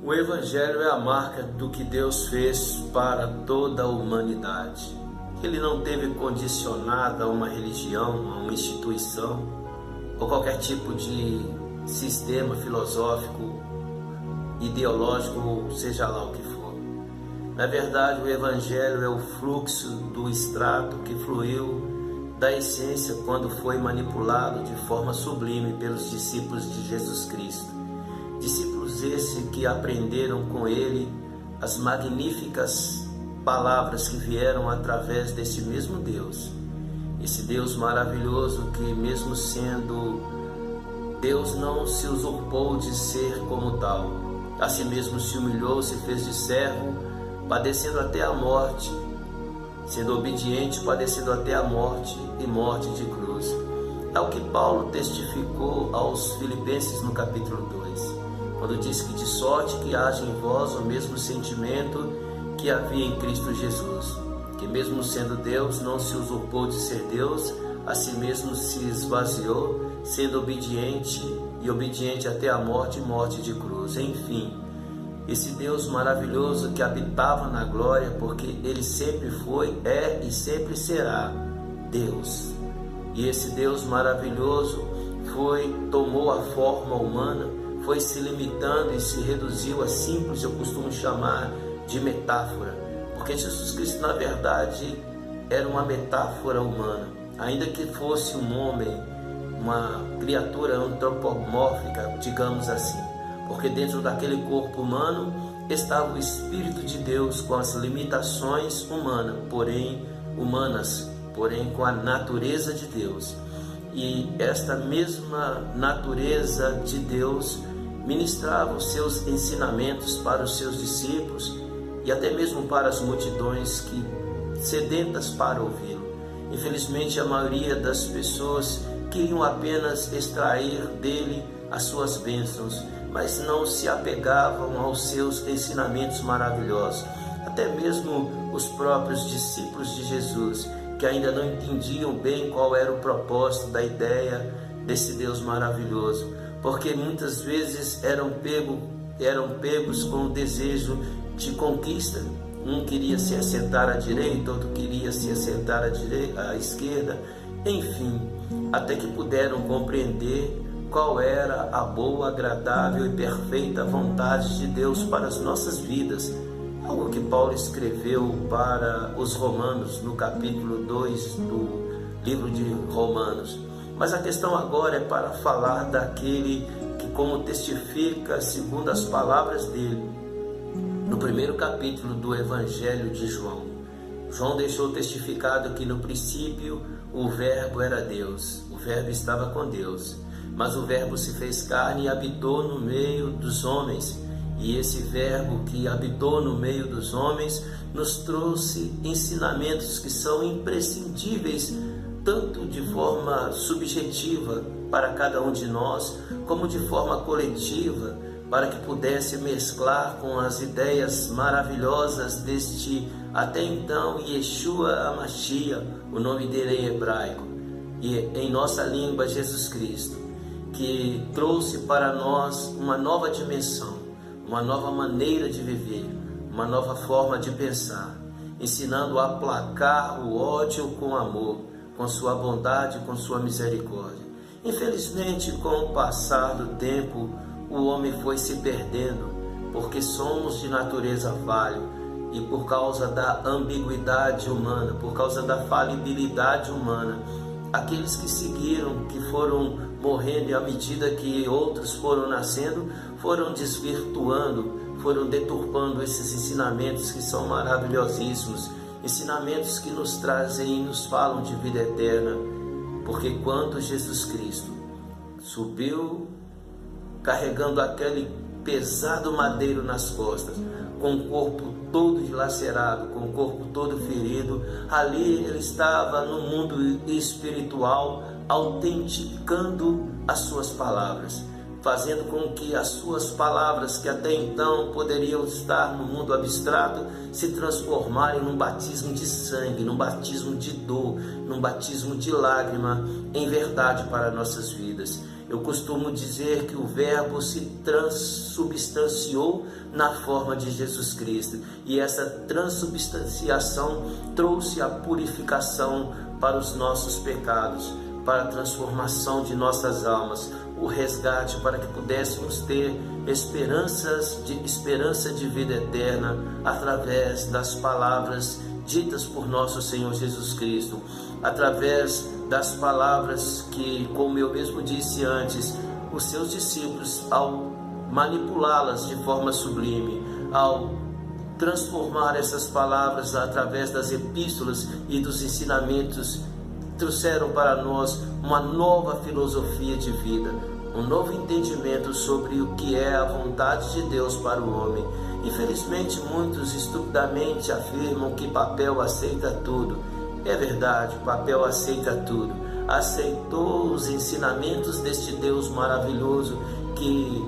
O Evangelho é a marca do que Deus fez para toda a humanidade. Ele não teve condicionado a uma religião, a uma instituição, ou qualquer tipo de sistema filosófico, ideológico, seja lá o que for. Na verdade, o Evangelho é o fluxo do extrato que fluiu da essência quando foi manipulado de forma sublime pelos discípulos de Jesus Cristo. Discípulos esses que aprenderam com ele as magníficas palavras que vieram através desse mesmo Deus. Esse Deus maravilhoso que, mesmo sendo Deus, não se usurpou de ser como tal. A si mesmo se humilhou, se fez de servo, padecendo até a morte, sendo obediente, padecendo até a morte e morte de cruz. É o que Paulo testificou aos Filipenses no capítulo 2, quando diz que de sorte que haja em vós o mesmo sentimento que havia em Cristo Jesus, que mesmo sendo Deus, não se usurpou de ser Deus, a si mesmo se esvaziou, sendo obediente e obediente até a morte e morte de cruz. Enfim, esse Deus maravilhoso que habitava na glória, porque Ele sempre foi, é e sempre será Deus. E esse Deus maravilhoso tomou a forma humana, foi se limitando e se reduziu a simples, eu costumo chamar de metáfora, porque Jesus Cristo na verdade era uma metáfora humana, ainda que fosse um homem, uma criatura antropomórfica, digamos assim, porque dentro daquele corpo humano estava o Espírito de Deus com as limitações humanas, porém com a natureza de Deus. E esta mesma natureza de Deus ministrava os seus ensinamentos para os seus discípulos e até mesmo para as multidões que sedentas para ouvi-lo. Infelizmente, a maioria das pessoas queriam apenas extrair dele as suas bênçãos, mas não se apegavam aos seus ensinamentos maravilhosos. Até mesmo os próprios discípulos de Jesus, que ainda não entendiam bem qual era o propósito da ideia desse Deus maravilhoso, porque muitas vezes eram pegos com o desejo de conquista. Um queria se assentar à direita, outro queria se assentar à esquerda, enfim, até que puderam compreender qual era a boa, agradável e perfeita vontade de Deus para as nossas vidas. Algo que Paulo escreveu para os Romanos no capítulo 2 do livro de Romanos. Mas a questão agora é para falar daquele que, como testifica segundo as palavras dele, no primeiro capítulo do Evangelho de João. João deixou testificado que no princípio o Verbo era Deus, o Verbo estava com Deus, mas o Verbo se fez carne e habitou no meio dos homens. E esse Verbo que habitou no meio dos homens nos trouxe ensinamentos que são imprescindíveis, tanto de forma subjetiva para cada um de nós, como de forma coletiva, para que pudesse mesclar com as ideias maravilhosas deste, até então, Yeshua HaMashiach, o nome dele em hebraico, e em nossa língua, Jesus Cristo, que trouxe para nós uma nova dimensão, uma nova maneira de viver, uma nova forma de pensar, ensinando a aplacar o ódio com amor, com sua bondade, com sua misericórdia. Infelizmente, com o passar do tempo, o homem foi se perdendo, porque somos de natureza falha, e por causa da ambiguidade humana, por causa da falibilidade humana, aqueles que seguiram, que foram morrendo, e à medida que outros foram nascendo, foram desvirtuando, foram deturpando esses ensinamentos que são maravilhosíssimos, ensinamentos que nos trazem e nos falam de vida eterna, porque quando Jesus Cristo subiu carregando aquele pesado madeiro nas costas, com o corpo todo dilacerado, com o corpo todo ferido, ali ele estava no mundo espiritual autenticando as suas palavras, fazendo com que as suas palavras, que até então poderiam estar no mundo abstrato, se transformarem num batismo de sangue, num batismo de dor, num batismo de lágrima, em verdade para nossas vidas. Eu costumo dizer que o Verbo se transubstanciou na forma de Jesus Cristo, e essa transubstanciação trouxe a purificação para os nossos pecados, para a transformação de nossas almas, o resgate para que pudéssemos ter esperança de vida eterna através das palavras ditas por nosso Senhor Jesus Cristo, através das palavras que, como eu mesmo disse antes, os seus discípulos, ao manipulá-las de forma sublime, ao transformar essas palavras através das epístolas e dos ensinamentos, trouxeram para nós uma nova filosofia de vida, um novo entendimento sobre o que é a vontade de Deus para o homem. Infelizmente, muitos estupidamente afirmam que papel aceita tudo. É verdade, papel aceita tudo. Aceitou os ensinamentos deste Deus maravilhoso que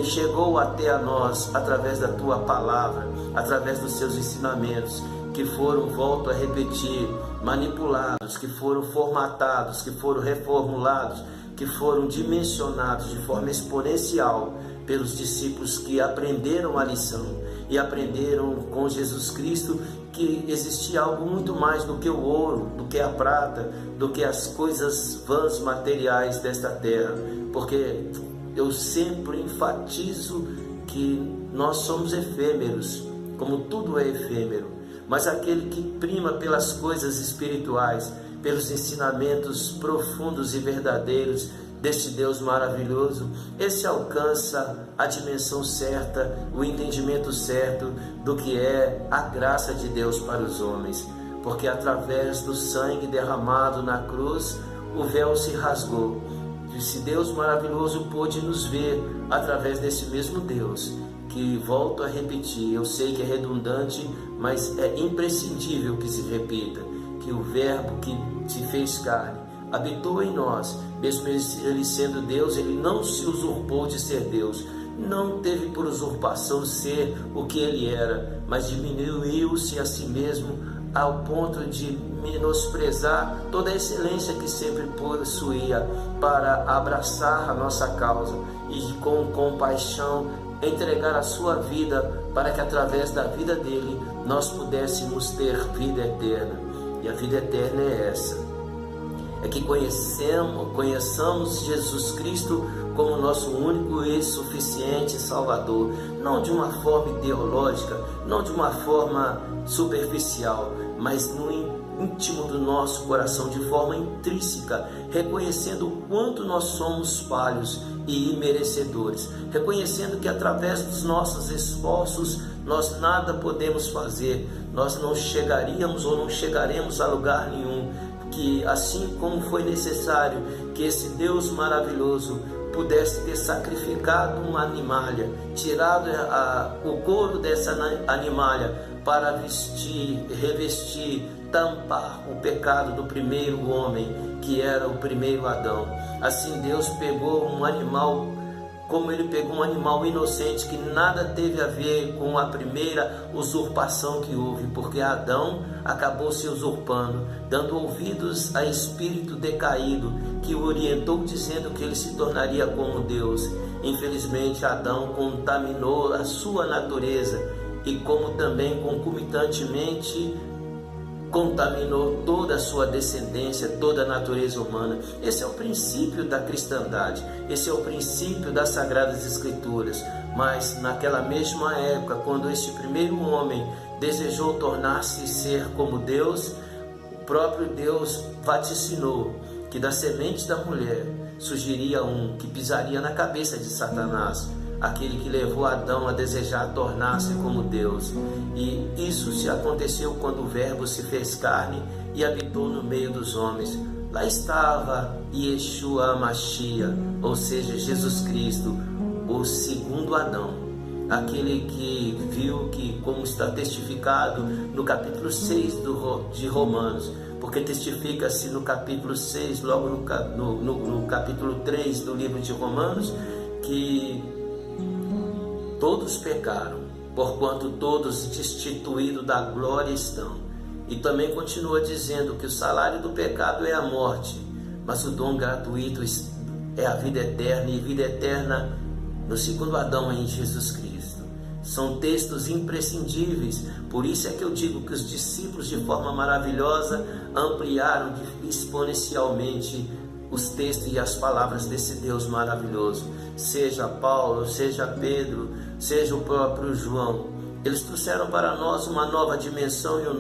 chegou até a nós através da tua palavra, através dos seus ensinamentos, que foram, volto a repetir, manipulados, que foram formatados, que foram reformulados, que foram dimensionados de forma exponencial pelos discípulos que aprenderam a lição e aprenderam com Jesus Cristo que existia algo muito mais do que o ouro, do que a prata, do que as coisas vãs materiais desta terra, porque eu sempre enfatizo que nós somos efêmeros, como tudo é efêmero, mas aquele que prima pelas coisas espirituais, pelos ensinamentos profundos e verdadeiros deste Deus maravilhoso, esse alcança a dimensão certa, o entendimento certo do que é a graça de Deus para os homens, porque através do sangue derramado na cruz, o véu se rasgou. Esse Deus maravilhoso pôde nos ver através desse mesmo Deus, que, volto a repetir, eu sei que é redundante, mas é imprescindível que se repita, que o Verbo que se fez carne habitou em nós, mesmo ele sendo Deus, ele não se usurpou de ser Deus, não teve por usurpação ser o que ele era, mas diminuiu-se a si mesmo ao ponto de menosprezar toda a excelência que sempre possuía para abraçar a nossa causa e com compaixão entregar a sua vida para que através da vida dele nós pudéssemos ter vida eterna. E a vida eterna é essa, é que conheçamos Jesus Cristo como nosso único e suficiente Salvador, não de uma forma ideológica, não de uma forma superficial, mas no íntimo do nosso coração, de forma intrínseca, reconhecendo o quanto nós somos falhos e imerecedores, reconhecendo que através dos nossos esforços nós nada podemos fazer, nós não chegaríamos ou não chegaremos a lugar nenhum, que assim como foi necessário que esse Deus maravilhoso pudesse ter sacrificado uma animalha, tirado o couro dessa animalha para vestir, revestir, tampar o pecado do primeiro homem, que era o primeiro Adão. Assim Deus pegou um animal, como ele pegou um animal inocente que nada teve a ver com a primeira usurpação que houve, porque Adão acabou se usurpando, dando ouvidos a espírito decaído que o orientou dizendo que ele se tornaria como Deus. Infelizmente Adão contaminou a sua natureza e como também concomitantemente contaminou toda a sua descendência, toda a natureza humana. Esse é o princípio da cristandade, esse é o princípio das Sagradas Escrituras. Mas naquela mesma época, quando este primeiro homem desejou tornar-se ser como Deus, o próprio Deus vaticinou que da semente da mulher surgiria um que pisaria na cabeça de Satanás, aquele que levou Adão a desejar tornar-se como Deus. E isso se aconteceu quando o Verbo se fez carne e habitou no meio dos homens. Lá estava Yeshua Mashiach, ou seja, Jesus Cristo, o segundo Adão, aquele que viu que, como está testificado no capítulo 6 de Romanos, porque testifica-se no capítulo 6, logo no capítulo 3 do livro de Romanos, que todos pecaram, porquanto todos destituídos da glória estão. E também continua dizendo que o salário do pecado é a morte, mas o dom gratuito é a vida eterna, e vida eterna no segundo Adão em Jesus Cristo. São textos imprescindíveis, por isso é que eu digo que os discípulos, de forma maravilhosa, ampliaram exponencialmente os textos e as palavras desse Deus maravilhoso. Seja Paulo, seja Pedro, seja o próprio João, eles trouxeram para nós uma nova dimensão e um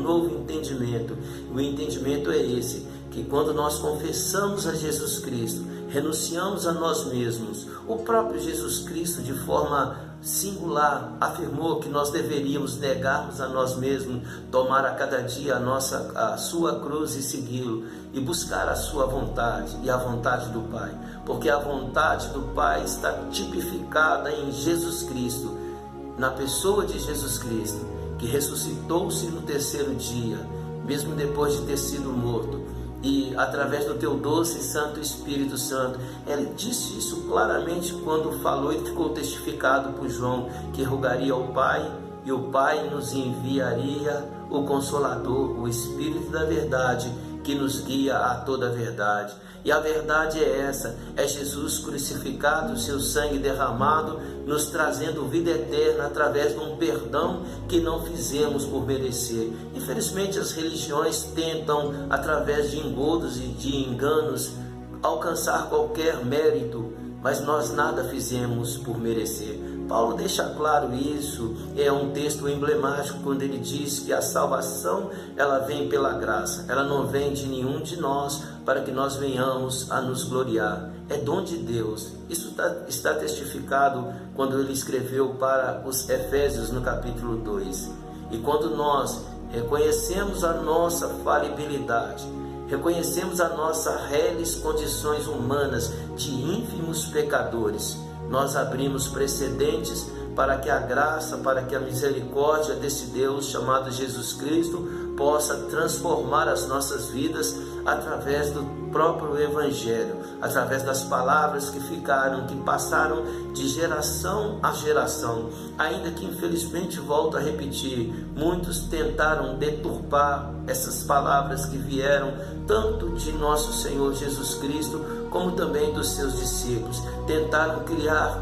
novo entendimento. O entendimento é esse, que quando nós confessamos a Jesus Cristo, renunciamos a nós mesmos, o próprio Jesus Cristo, de forma singular, afirmou que nós deveríamos negarmos a nós mesmos, tomar a cada dia a sua cruz e segui-lo, e buscar a sua vontade e a vontade do Pai, porque a vontade do Pai está tipificada em Jesus Cristo, na pessoa de Jesus Cristo, que ressuscitou-se no terceiro dia, mesmo depois de ter sido morto. E através do teu doce e santo Espírito Santo, ele disse isso claramente quando falou e ficou testificado por João, que rogaria ao Pai, e o Pai nos enviaria o Consolador, o Espírito da verdade, que nos guia a toda a verdade. E a verdade é essa, é Jesus crucificado, seu sangue derramado, nos trazendo vida eterna através de um perdão que não fizemos por merecer. Infelizmente as religiões tentam, através de engodos e de enganos, alcançar qualquer mérito, mas nós nada fizemos por merecer. Paulo deixa claro isso, é um texto emblemático quando ele diz que a salvação ela vem pela graça, ela não vem de nenhum de nós para que nós venhamos a nos gloriar, é dom de Deus. Isso está testificado quando ele escreveu para os Efésios no capítulo 2. E quando nós reconhecemos a nossa falibilidade, reconhecemos a nossa reais condições humanas de ínfimos pecadores, nós abrimos precedentes para que a graça, para que a misericórdia desse Deus chamado Jesus Cristo possa transformar as nossas vidas através do próprio Evangelho, através das palavras que passaram de geração a geração. Ainda que infelizmente, volto a repetir, muitos tentaram deturpar essas palavras que vieram tanto de nosso Senhor Jesus Cristo, como também dos seus discípulos. Tentaram criar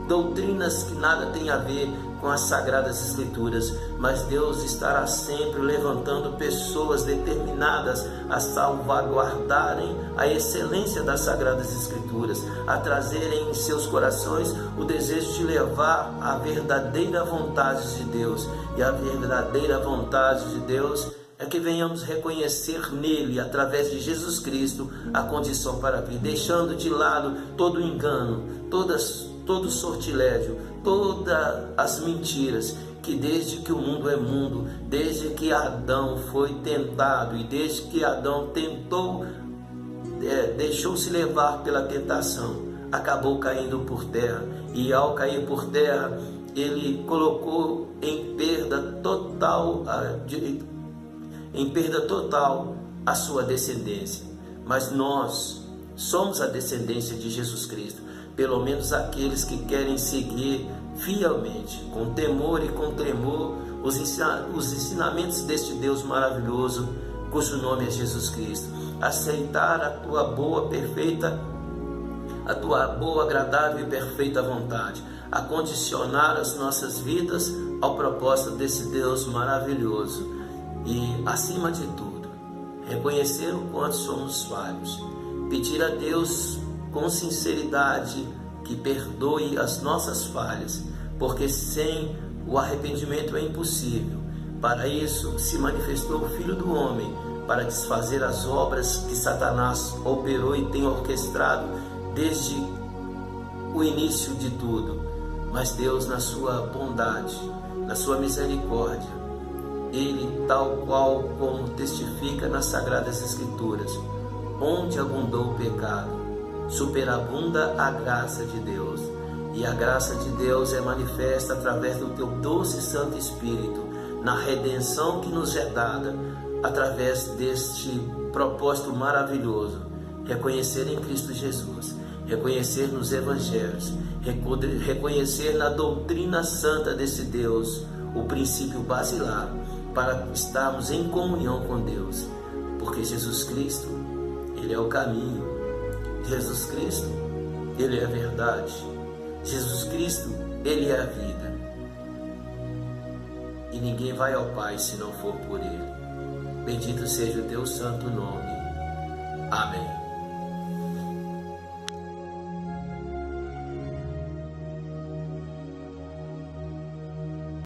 doutrinas que nada têm a ver com as Sagradas Escrituras, mas Deus estará sempre levantando pessoas determinadas a salvaguardarem a excelência das Sagradas Escrituras, a trazerem em seus corações o desejo de levar a verdadeira vontade de Deus. E a verdadeira vontade de Deus é que venhamos reconhecer nele, através de Jesus Cristo, a condição para a vida, deixando de lado todo engano, todo sortilégio, todas as mentiras, que desde que o mundo é mundo, desde que Adão foi tentado e desde que Adão deixou-se levar pela tentação, acabou caindo por terra, e ao cair por terra, ele colocou em perda total a sua descendência. Mas nós somos a descendência de Jesus Cristo, pelo menos aqueles que querem seguir fielmente, com temor e com tremor, os ensinamentos deste Deus maravilhoso, cujo nome é Jesus Cristo. Aceitar a tua boa, agradável e perfeita vontade, a condicionar as nossas vidas ao propósito desse Deus maravilhoso. E, acima de tudo, reconhecer o quanto somos falhos, pedir a Deus com sinceridade que perdoe as nossas falhas, porque sem o arrependimento é impossível. Para isso se manifestou o Filho do Homem, para desfazer as obras que Satanás operou e tem orquestrado desde o início de tudo. Mas Deus, na sua bondade, na sua misericórdia, Ele, tal qual como testifica nas Sagradas Escrituras, onde abundou o pecado, superabunda a graça de Deus. E a graça de Deus é manifesta através do teu doce e santo Espírito, na redenção que nos é dada, através deste propósito maravilhoso, reconhecer em Cristo Jesus reconhecer nos evangelhos, reconhecer na doutrina santa desse Deus o princípio basilar para estarmos em comunhão com Deus, porque Jesus Cristo, Ele é o caminho, Jesus Cristo, Ele é a verdade, Jesus Cristo, Ele é a vida, e ninguém vai ao Pai se não for por Ele. Bendito seja o teu santo nome. Amém.